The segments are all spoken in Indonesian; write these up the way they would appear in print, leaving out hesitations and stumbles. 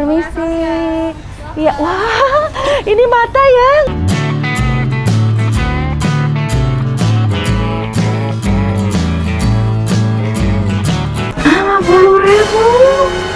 Permisi. Iya, wah, ini mata yang. Rp50.000.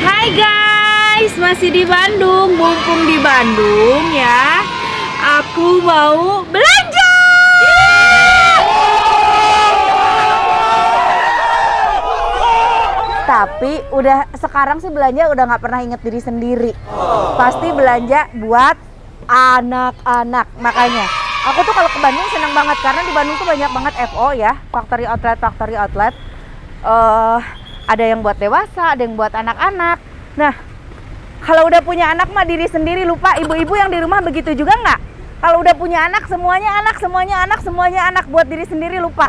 Hai guys, masih di Bandung, mumpung di Bandung ya. Aku mau belanja. Tapi udah sekarang sih belanja udah nggak pernah inget diri sendiri. Pasti belanja buat anak-anak. Makanya aku tuh kalau ke Bandung seneng banget karena di Bandung tuh banyak banget FO ya, factory outlet. Ada yang buat dewasa, ada yang buat anak-anak. Nah, kalau udah punya anak mah diri sendiri lupa. Ibu-ibu yang di rumah begitu juga nggak? Kalau udah punya anak, semuanya anak, buat diri sendiri lupa.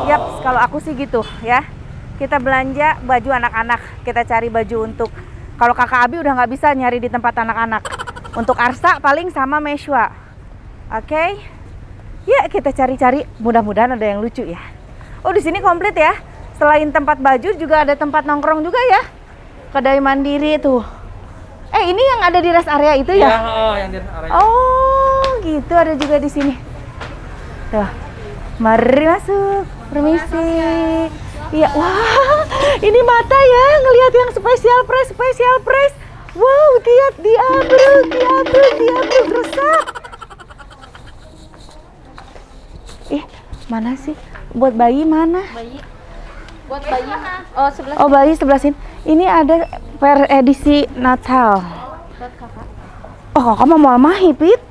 Yap, kalau aku sih gitu ya. Kita belanja baju anak-anak, kita cari baju untuk, kalau kakak Abi udah nggak bisa nyari di tempat anak-anak. Untuk Arsa paling sama Meshwa. Oke? Ya, kita cari-cari, mudah-mudahan ada yang lucu ya. Oh, di sini komplit ya. Selain tempat baju juga ada tempat nongkrong juga ya. Kedai mandiri tuh. Ini yang ada di rest area itu ya? Yang di rest area. Oh, gitu ada juga di sini. Tuh. Mari masuk. Permisi. Iya, wah, ini mata ya ngelihat yang special price. Wow, diabrek rusak. Mana sih? Buat bayi mana? Buat bayi. Oh, sebelah. Oh, bayi sebelah sini. Ini ada per edisi Natal. Buat kakak. Oh, kakak mau mahi, Pit.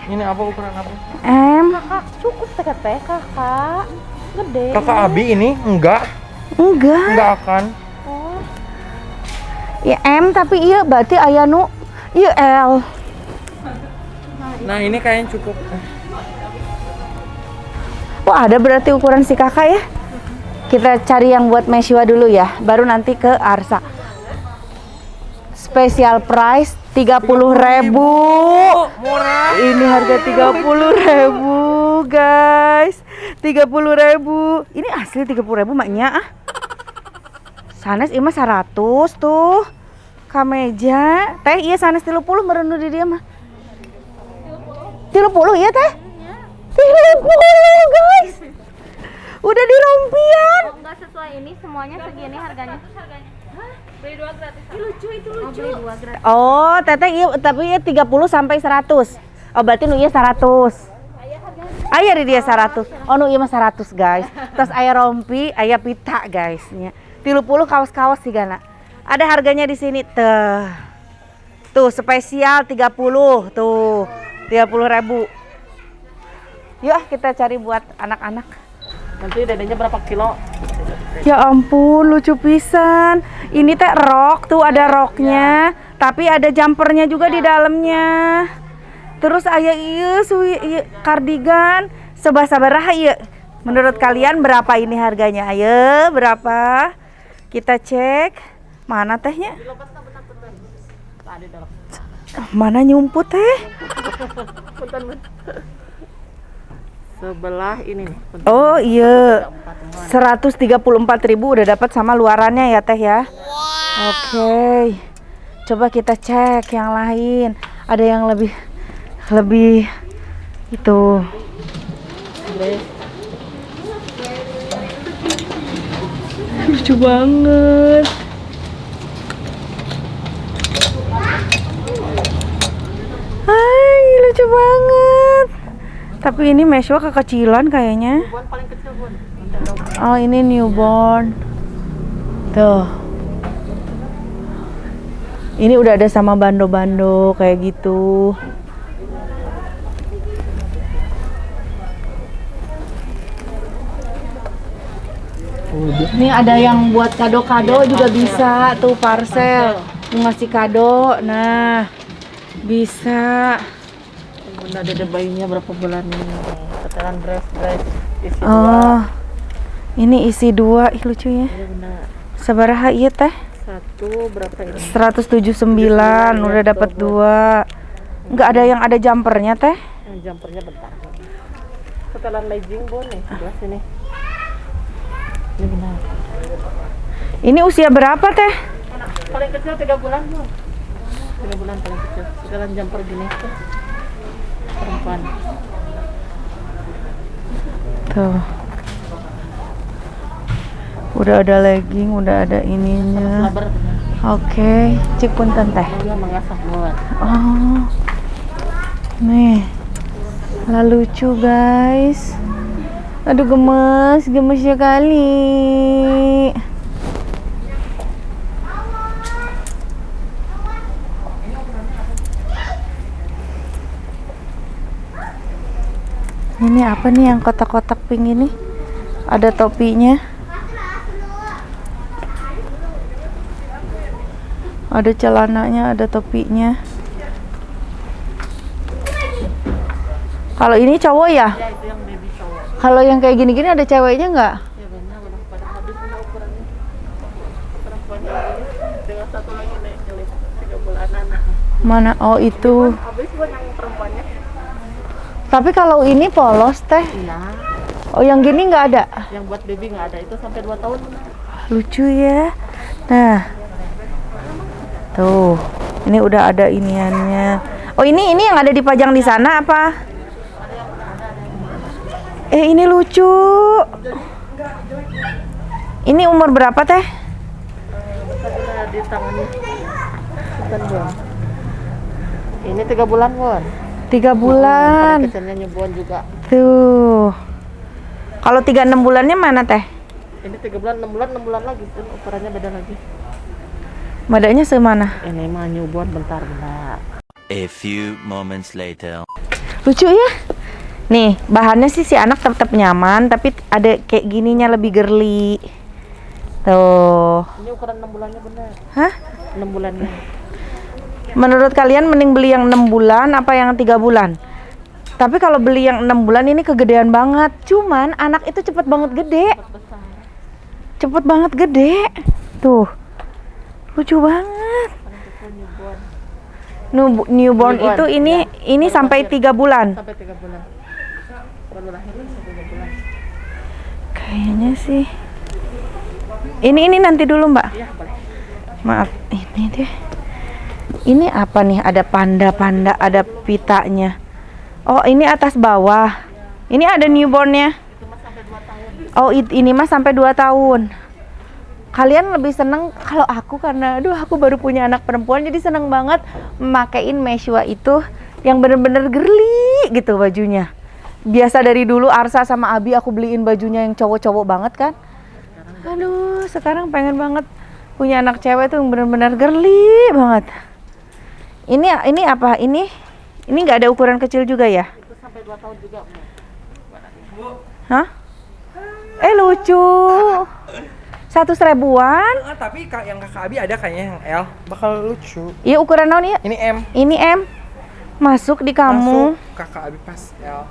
Ini apa ukuran apa? Kakak, Cukup teh kakak. Gede. Kakak Abi ini enggak akan. Oh. Ya M tapi iya berarti aya nu iya L. Nah, ini kayaknya cukup. Wah, ada berarti ukuran si kakak ya. Kita cari yang buat Meshwa dulu ya, baru nanti ke Arsa. Special price 30.000. Murah. Ini harga 30.000, guys. 30.000. Ini asli 30.000 maknya ah. Sanes ieu mah 100 tuh. Kameja, teh iya sanes 30 merenung di dia mah. 30 iya teh? 30 guys. Udah di rompian. Oh, enggak sesuai ini semuanya segini harganya. Hah? Beli 2 gratis. Ini lucu itu lucu. Oh, beli 2 gratis. Oh, teteh iya tapi iya 30 sampai 100. Oh, berarti nu ieu 100. Aya di dia 100. Oh, nu ieu mah 100, guys. Terus aya rompi, aya pita, guys. Nya. 30 kaos-kaos sih gana. Ada harganya di sini tuh. Tuh spesial 30 tuh. 30.000. Yuk kita cari buat anak-anak. Nanti dedenya berapa kilo? Ya ampun, lucu pisan. Ini teh rok, tuh ada roknya, tapi ada jumpernya juga di dalamnya. Terus aya ieu kardigan sabaraha ieu. Menurut kalian berapa ini harganya? Ayo, berapa? Kita cek. Mana tehnya? Mana nyumput teh? Sebelah ini nih. Oh iya, 134.000 udah dapat sama luarannya ya teh ya. Oke, coba kita cek yang lain. Ada yang lebih itu. Lucu banget. Hai, lucu banget. Tapi ini Meshwa kekecilan kayaknya. Paling kecil, Bun. Oh, ini newborn. Tuh. Ini udah ada sama bando-bando kayak gitu. Ini ada yang buat kado-kado juga bisa tuh parcel. Mau ngasih kado. Nah, bisa. Bunda dede bayinya berapa bulan nih? Setelan dress isi Oh, ini isi 2. Ih, lucu ya. Iya bunda. Sabaraha ieu teh? 1 berapa ini? 179, udah dapat 2. Nggak ada yang ada jumpernya teh? Yang jumpernya bentar. Setelan legging bon nih, sebelah sini. Ini benar. Ini usia berapa teh? Paling kecil 3 bulan bon. 3 bulan paling kecil. Setelan jumper gini tuh. Perempuan. Tuh. Udah ada legging, udah ada ininya. Laber benar. Oke, cik punten teh. Dia mengasah bon. Oh. Nih. Lah lucu, guys. Aduh gemes, gemes sekali. Ini apa nih yang kotak-kotak pink ini? Ada topinya. Ada celananya, ada topinya. Kalau ini cowok ya? Ya itu yang baby cowok. Kalau yang kayak gini-gini ada ceweknya nggak? Ya benar udah pada habis bunda ukurannya. Perempuan yang ini dengan satu lagi nih 3 bulanan. Mana? Oh itu. Habis bon yang perempuannya. Tapi kalau ini polos teh. Iya. Oh yang gini nggak ada? Yang buat baby nggak ada, itu sampai 2 tahun. Lucu ya. Nah. Tuh. Ini udah ada iniannya. Oh ini yang ada dipajang di sana apa? Ini lucu. Ini umur berapa teh? Kita di tangannya. Bukan bon. Ini 3 bulan bon. 3 bulan. Paling kecilnya nyebon juga. Tuh. Kalau 3-6 bulannya mana teh? Ini 3 bulan, 6 bulan, 6 bulan lagi tuh ukurannya beda lagi. Badannya semana? Ini mah newborn bentar bentar. A few moments later. Lucu ya. Nih, bahannya sih si anak tetap nyaman, tapi ada kayak gininya lebih girly. Tuh. Ini ukuran 6 bulannya benar. Hah? 6 bulannya. Menurut kalian mending beli yang 6 bulan apa yang 3 bulan? Tapi kalau beli yang 6 bulan ini kegedean banget. Cuman anak itu cepet banget gede. Besar. Cepet banget gede. Tuh. Lucu banget. Paling kecil newborn. Newborn Newborn, itu ini Baru sampai lahir. 3 bulan. Sampai 3 bulan. Baru lahir sampai 3 bulan. Kayaknya sih. Ini nanti dulu, Mbak. Iya, boleh. Maaf, ini deh. Ini apa nih? Ada panda-panda, ada pitanya. Oh, ini atas bawah. Ini ada newbornnya. Itu mah sampai 2 tahun. Oh, ini mah sampai 2 tahun. Kalian lebih seneng kalau aku karena aku baru punya anak perempuan jadi seneng banget memakein Meshua itu yang bener-bener girly gitu bajunya. Biasa dari dulu Arsa sama Abi aku beliin bajunya yang cowok-cowok banget kan. Aduh, sekarang pengen banget punya anak cewek tuh yang bener-bener girly banget. Ini apa? Ini nggak ada ukuran kecil juga ya? Itu sampai 2 tahun juga. Hah? Lucu. 100.000-an. Tapi yang kakak Abi ada kayaknya yang L. Bakal lucu. Iya ukuran naon ya? Ini M. Ini M. Masuk di kamu. Masuk kakak Abi pas L.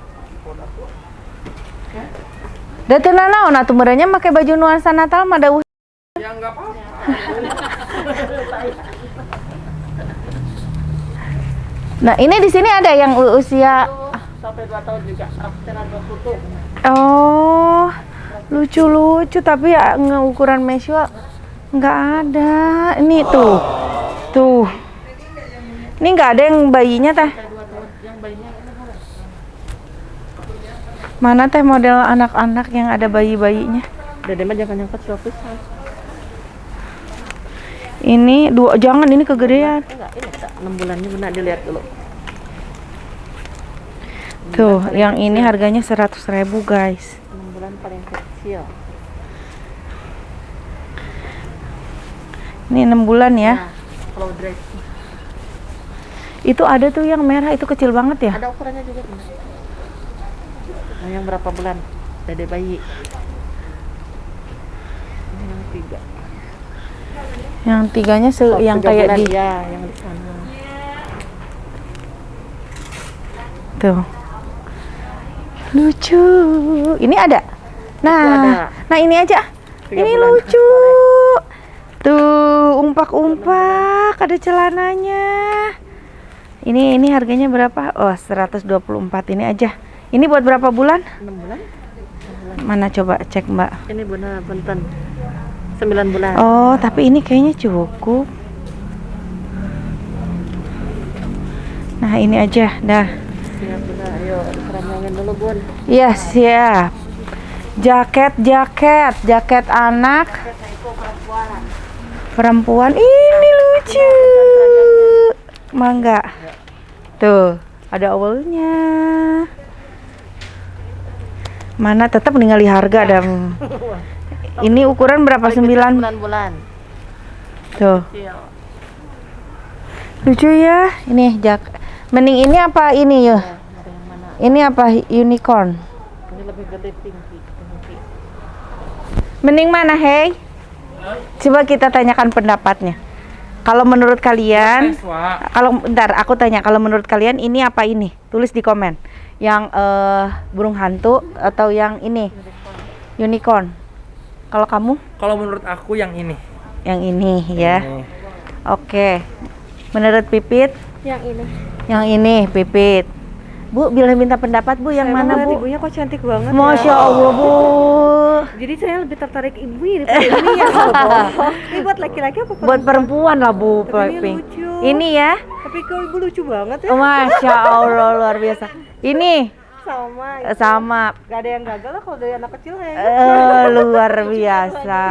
Da teu naon atuh merenya make baju nuansa Natal mah da Ya enggak apa-apa. Nah, ini di sini ada yang usia Sampai 2 tahun juga. Absenan 2 kutu. oh, lucu-lucu tapi ya ukuran Meshua nggak ada. Ini tuh. Tuh. Ini nggak ada yang bayinya teh. Sampai 2 tahun. Yang bayinya ini boleh. Mana teh model anak-anak yang ada bayi-bayinya? Dede mah jangan yang kecil pisan. Ini jangan ini kegedean. Enggak, ini enggak. 6 bulannya benar dilihat dulu. Tuh, yang ini harganya 100.000 guys. 6 bulan paling kecil. Ini 6 bulan ya. Nah, kalau dress Itu ada tuh yang merah itu kecil banget ya. ada ukurannya juga benar. Nah, yang berapa bulan? Dede bayi. Ini yang 3. Yang tiganya yang 3 kayak bulan, di ya, yang di sana. Tuh. Lucu. Ini ada. Nah, nah ini aja. 3 Ini bulan. lucu. Tuh, umpak-umpak, ada celananya. Ini harganya berapa? Oh, 124 ini aja. Ini buat berapa bulan? 6 bulan. Mana coba cek, Mbak. Ini Bunda Benten 9 bulan. Oh, tapi ini kayaknya cukup. Nah, ini aja. Dah. Siap Bunda, ayo keranjangin dulu Bun. Iya, siap. Jaket anak. Perempuan. Ini lucu. Mangga. Tuh, ada awalnya. Mana tetap meninggali harga dan ini ukuran berapa? 9 bulan. tuh. Iya. Lucu ya. Ini mending ini apa ini yuk? Ada yang mana? Ini apa? Unicorn. Ini lebih gede tinggi. Mending mana, hei? Coba kita tanyakan pendapatnya. Kalau menurut kalian, bentar, aku tanya, kalau menurut kalian ini apa ini? Tulis di komen. Yang burung hantu atau yang ini? Unicorn. Kalau kamu? Kalau menurut aku yang ini. Yang ini ya. Ini. Oke. Menurut Pipit? Yang ini. Yang ini, Pipit. Bu, bila minta pendapat Bu, yang mana Bu? Ibunya kok cantik banget. Masya Allah Bu. Jadi saya lebih tertarik ibu ini daripada ini ya. Ini buat laki-laki apa perempuan? Buat perempuan lah Bu, Tapi ini Pink. lucu. Ini ya. Tapi kok ibu lucu banget ya. Masya Allah luar biasa. Ini Sama. sama Gak ada yang gagal lah kalau dari anak kecil kayaknya. luar biasa.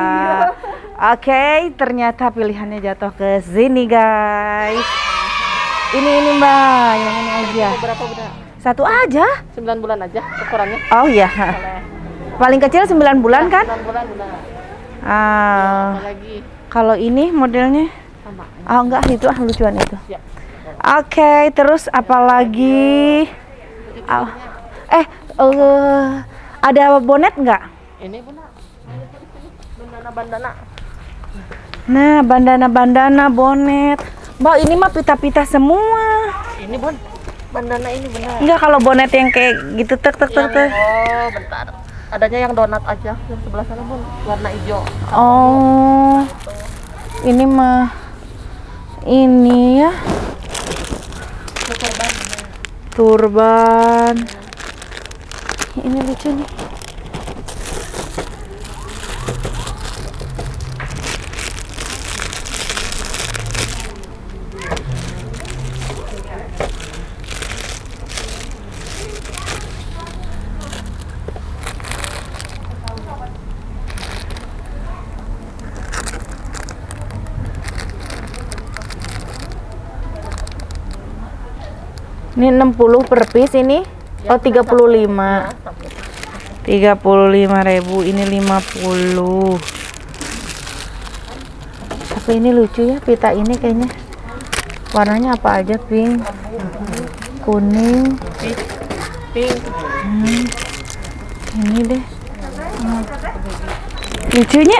Oke, ternyata pilihannya jatuh ke sini guys. Ini Mbak, yang ini aja. Berapa Bunda? Satu aja. 9 bulan aja ukurannya. Oh iya. Paling kecil 9 bulan kan? 9 bulan Bunda. Ah, Apalagi kalau ini modelnya sama. oh enggak, itu lucuan itu. Ya. Oke, terus apalagi? Ada bonet nggak? Ini Bunda. Bandana. Nah, bandana bonet. Mbak, ini mah pita-pita semua. Ini Bun. Bandana ini Bunda. Enggak, kalau bonet yang kayak gitu tek. Oh, bentar. Adanya yang donat aja. Yang sebelah sana Bun, warna hijau. Oh. Ini mah ini ya. Turban. Ini lucu nih. Ini 60 per piece ini. Oh, 35. 35.000, ini 50. Tapi ini lucu ya pita ini kayaknya. Warnanya apa aja? Pink, kuning, Pink. ini deh. Lucunya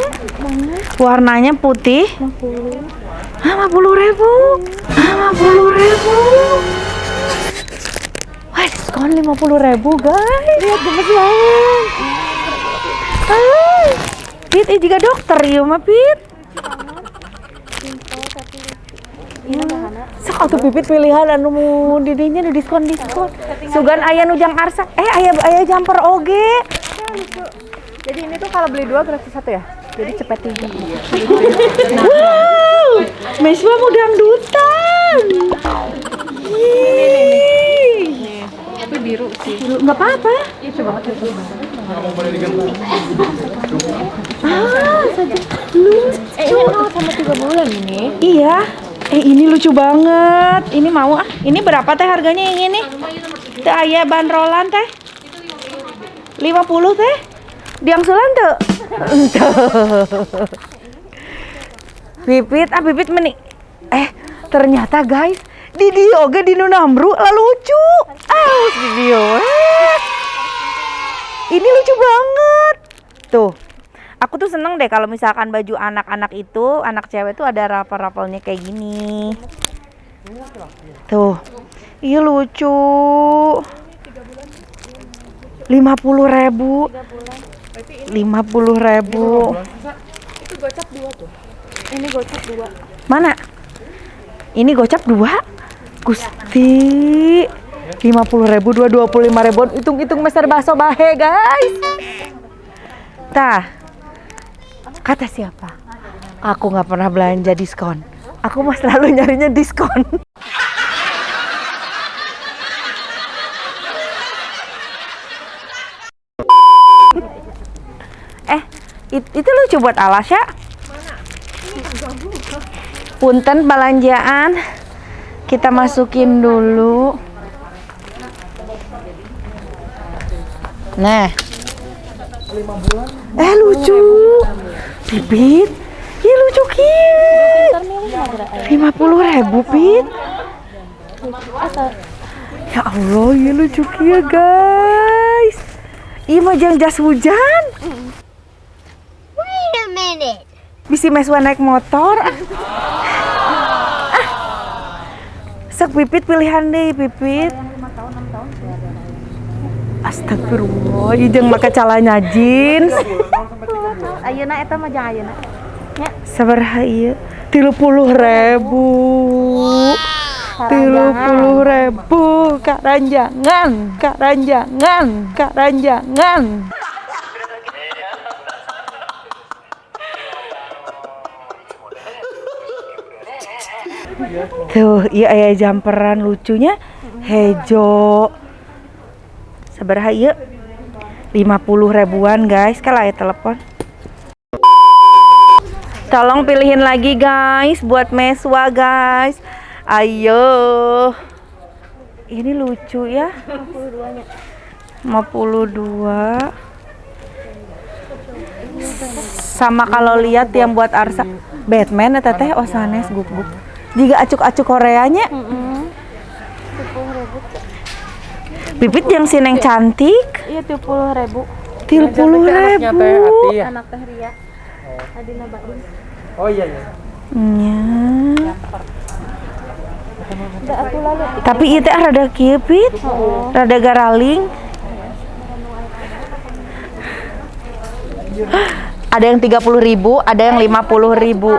warnanya putih. 50.000. 50.000. Wah, diskon 50.000 guys. Lihat gemes banget. Pit, juga dokter ya mah Pit. Sok atuh Pipit pilihan anu didinya nu diskon. Sugan aya nu jang arsa. Aya jumper oge. Jadi ini tuh kalau beli 2 gratis 1 ya? Jadi cepet tinggi. Wow, Meswa mau dangdutan. Tapi biru sih. Nggak apa-apa. Ini sama 3 bulan ini. Iya. Ini lucu banget. Ini mau ah. Ini berapa teh harganya yang ini? Teh aya bandrolan teh. 50 teh. Diangsulan tuh. Pipit meni. Ternyata guys, di dia oge di Nunamru lah lucu. Di dia. Ini lucu banget. Tuh. Aku tuh seneng deh kalau misalkan baju anak-anak itu, anak cewek tuh ada rapel-rapelnya kayak gini. Tuh. Iya lucu. 50.000. 50.000. Itu gocap 2 tuh. Ini gocap 2. Mana? Ini gocap 2. Gusti. 50.000, 25.000. Hitung-hitung meser bakso bahe, guys. Tah. Kata siapa? Aku nggak pernah belanja diskon. Aku mah selalu nyarinya diskon. Itu lucu buat alas ya? Punten belanjaan. Kita masukin dulu. Nah. Lucu. Pipit. Ih lucu Kit. 50.000 Pit. Ya Allah, ya lucu Kit guys. Ih majang jas hujan. Wait a minute. Bisi meswa naik motor. Sek Pipit pilihan deh Pipit. 5 tahun, 6 tahun sudah ada. Astagfirullah, ijeng make calanya jeans. Ayeuna eta mah jang ayeuna. Nya, Sabaraha ieu? 30.000. 30.000 karanjangan, karanjangan, karanjangan. Tuh, iya aya jamperan lucunya hejo. Sabaraha ieu? 50.000-an guys, kalau aya telepon. Tolong pilihin lagi guys buat meswa guys. Ayo. Ini lucu ya. 52-nya. 52. Sama kalau lihat yang buat Arsa Batman eta teh osanes guk-guk. Jika acuk-acuk Koreanya. Pipit yang sineng cantik. Iya 30.000. 30.000. Anak teh Ria. Adina Baim. Oh iya iya. Nya. Da atuh lalu. Tapi ieu teh rada kieu Pit. Rada garaling. Ada yang 30.000, ada yang 50.000. Kita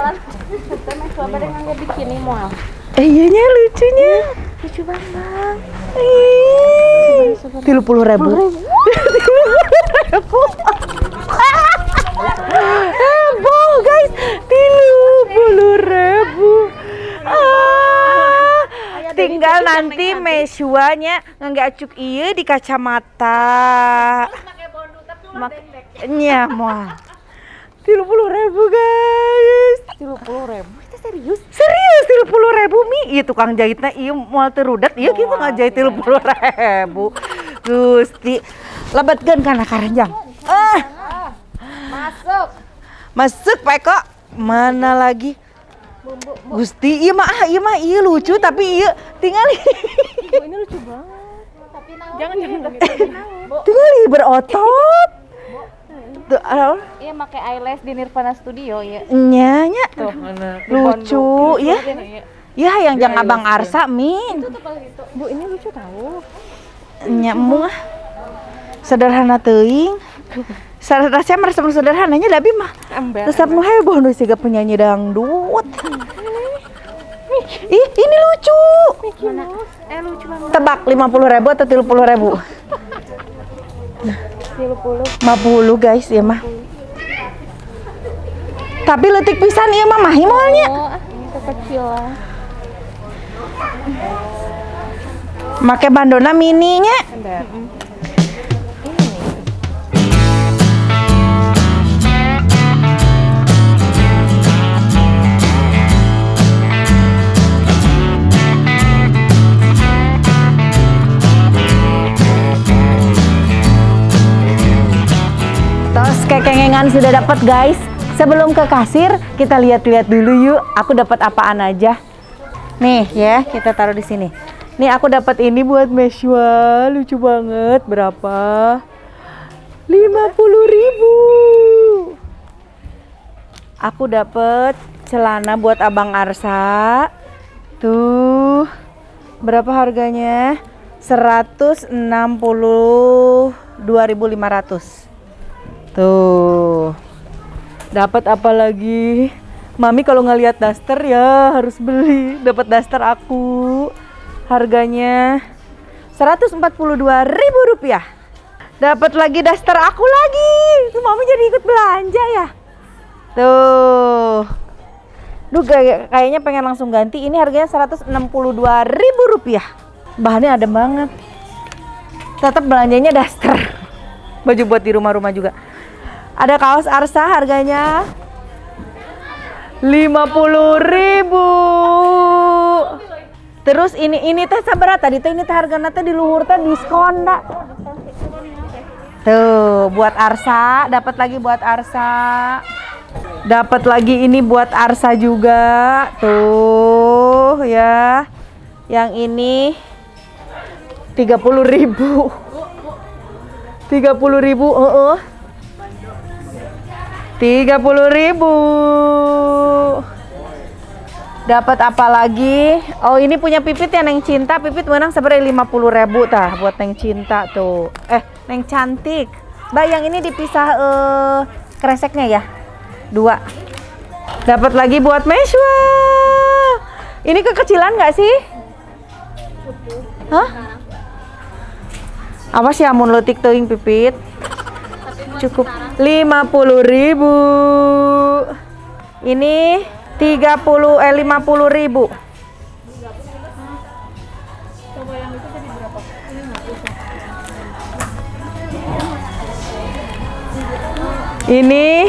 mah coba deh ngangge bikini moal. Iya nya lucunya. Lucu banget. 30.000. Heboh guys, 30.000. Tinggal nanti mesuanya nggak acuk ieu di kacamata. Nya moal. 30.000 guys. 30.000. Kita serius. Serius 30.000 Mi. Ieu tukang jahitna ieu moal terudat ieu kitu ngajahit 30.000. Gusti. Lebetkeun kana karanjang. Masuk. Masuk Pak Eko. Mana lagi? Gusti, iya mah lucu tapi iya tinggali. Ini lucu banget. Tapi Jangan. Tinggali berotot. Tuh, iya make eyelash di Nirvana Studio ya. nya Tuh, mana? lucu ya. Ya yang jangan Abang Arsa Min. Bu, ini lucu tahu. Nya mah sederhana teuing. Saya merasa sederhananya tapi mah resep nu heboh nu siga penyanyi dangdut. Ih, ini lucu. Lucu banget. Tebak 50.000 atau 30.000? 50 guys ya mah. Tapi letik pisan ieu mah mahimolnya. Ini kecil lah. Make bandona mininya. Tos kekengengan sudah dapat guys. Sebelum ke kasir, kita lihat-lihat dulu yuk. Aku dapat apaan aja. Nih ya, kita taruh di sini. Nih aku dapat ini buat Meshwa, lucu banget. Berapa? 50.000. Aku dapat celana buat Abang Arsa. Tuh, Berapa harganya? 162.500. Tuh. Dapat apa lagi? Mami kalau ngelihat daster ya harus beli. Dapat daster aku. Harganya Rp142.000. Dapat lagi daster aku lagi. Tuh, Mami jadi ikut belanja ya. Tuh. Duh, kayaknya pengen langsung ganti. Ini harganya Rp162.000. Bahannya adem banget. Tetap belanjanya daster. Baju buat di rumah-rumah juga. Ada kaos Arsa harganya 50.000. Terus ini teh sabar tadi teh ini teh hargana teh di luhur teh diskon dak. Tuh, buat Arsa, dapat lagi buat Arsa. Dapat lagi ini buat Arsa juga. Tuh ya. Yang ini 30.000. 30.000, 30.000. Dapat apa lagi? Oh, ini punya Pipit ya, Neng Cinta. Pipit menang sebenarnya 50.000 tah buat Neng Cinta tuh. Neng Cantik. Mbak, yang ini dipisah kreseknya ya. 2. Dapat lagi buat Meshwa. Ini kekecilan nggak sih? Hah? Apa sih amun letik teuing Pipit? Cukup 50.000. Ini 50.000. Ini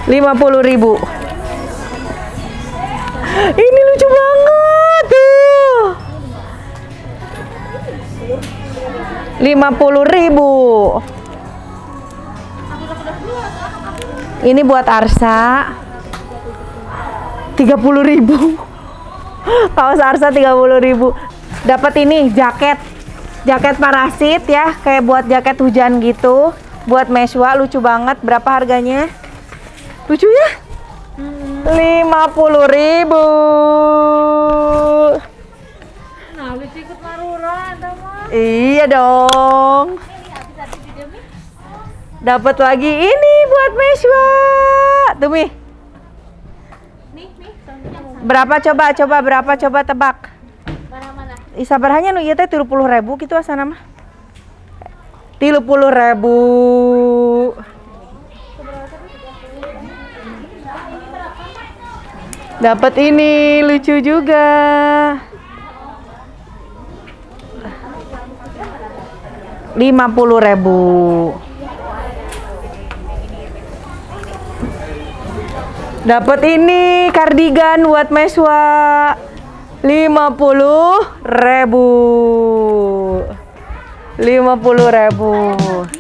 50.000. Ini lucu banget tuh. 50.000. Ini buat Arsa 30.000. Kaos Arsa 30.000. Dapat ini jaket parasit ya, kayak buat jaket hujan gitu. Buat Meshwa lucu banget. Berapa harganya? Lucu ya? 50.000. Nah, lucu ikut Marura teman. Iya dong. Dapat lagi ini buat Meshwa. Tuh Mi. Nih, Berapa coba berapa coba tebak. barang mana? Isabarahnya nu ieu teh 30.000 gitu asana mah. 30.000. Dapat ini lucu juga. Rp50.000. Dapat ini kardigan buat Meshwa 50.000. 50.000.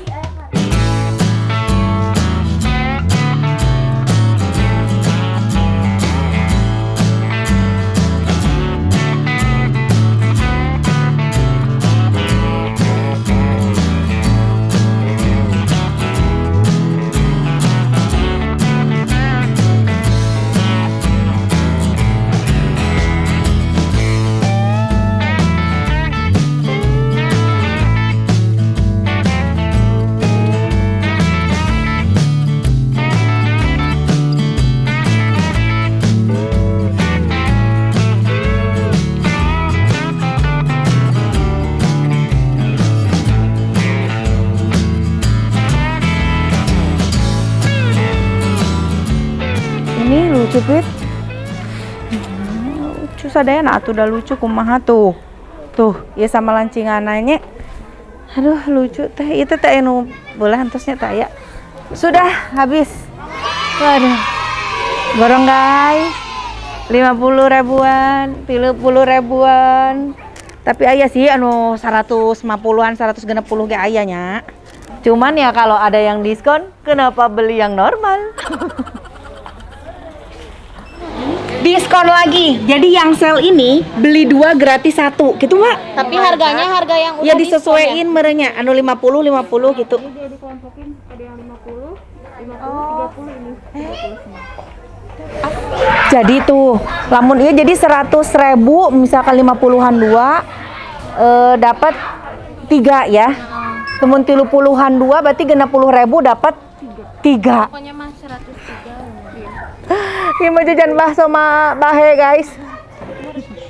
Ini lucu Pit. Lucu sadayana atuh udah lucu kumaha tuh. Tuh, ya sama lancingananya. Aduh, lucu teh. Itu teh anu boleh antosnya teh ya. Sudah habis. Waduh. Gorong guys. 50.000-an, 30.000-an. Tapi aya sih anu 150-an, 160 ge aya nya. Cuman ya kalau ada yang diskon, kenapa beli yang normal? Diskon lagi. Jadi yang sale ini beli 2 gratis 1 gitu Mak. Tapi harganya harga yang udah Ya disesuaiin merenya anu 50 gitu. Dia dikelompokin, ada yang 50, 50, 30 ini. 30 semua. Jadi tuh, lamun iya jadi 100.000 misalkan 50-an dua dapat 3 ya. Temun 30-an dua berarti 60.000 dapat 3. Pokoknya mah 103. Ini mau jajan bakso mah bahe guys.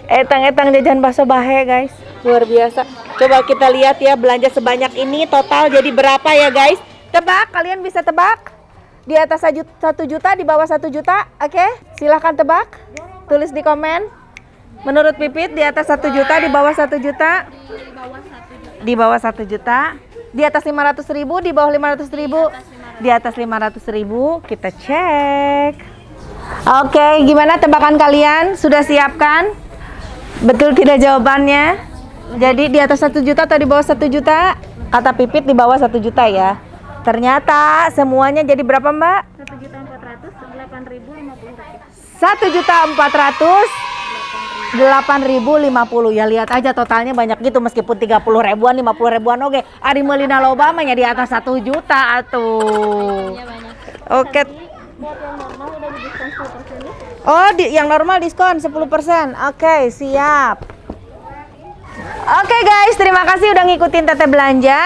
Etang jajan bakso bahe guys. Luar biasa. Coba kita lihat ya belanja sebanyak ini total jadi berapa ya guys. Tebak, kalian bisa tebak? Di atas 1 juta, di bawah 1 juta. Oke, silahkan tebak. Tulis di komen. Menurut Pipit di atas 1 juta, di bawah 1 juta. Di bawah 1 juta. Di atas 500.000, di bawah 500.000. Di atas 500.000. Kita cek. Oke, gimana tebakan kalian? Sudah siapkan? Betul tidak jawabannya? Jadi di atas 1 juta atau di bawah 1 juta? Kata Pipit di bawah 1 juta ya. Ternyata semuanya jadi berapa Mbak? 1.400.850 ya. Lihat aja totalnya banyak gitu meskipun 30 ribuan 50 ribuan oke. Ari meulina loba mah di atas 1 juta atuh. Oke. Buat yang normal udah di diskon 10% ya. Oh, yang normal diskon 10%. Oke, siap. Oke guys, terima kasih udah ngikutin Teteh belanja.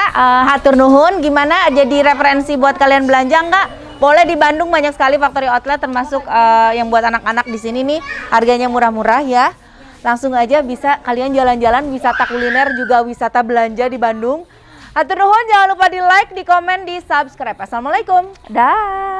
Hatur nuhun. Gimana jadi referensi buat kalian belanja nggak? Boleh di Bandung banyak sekali factory outlet termasuk yang buat anak-anak di sini nih. Harganya murah-murah ya. Langsung aja bisa kalian jalan-jalan wisata kuliner juga wisata belanja di Bandung. Hatur nuhun, jangan lupa di like, di komen, di subscribe. Assalamualaikum. Dah.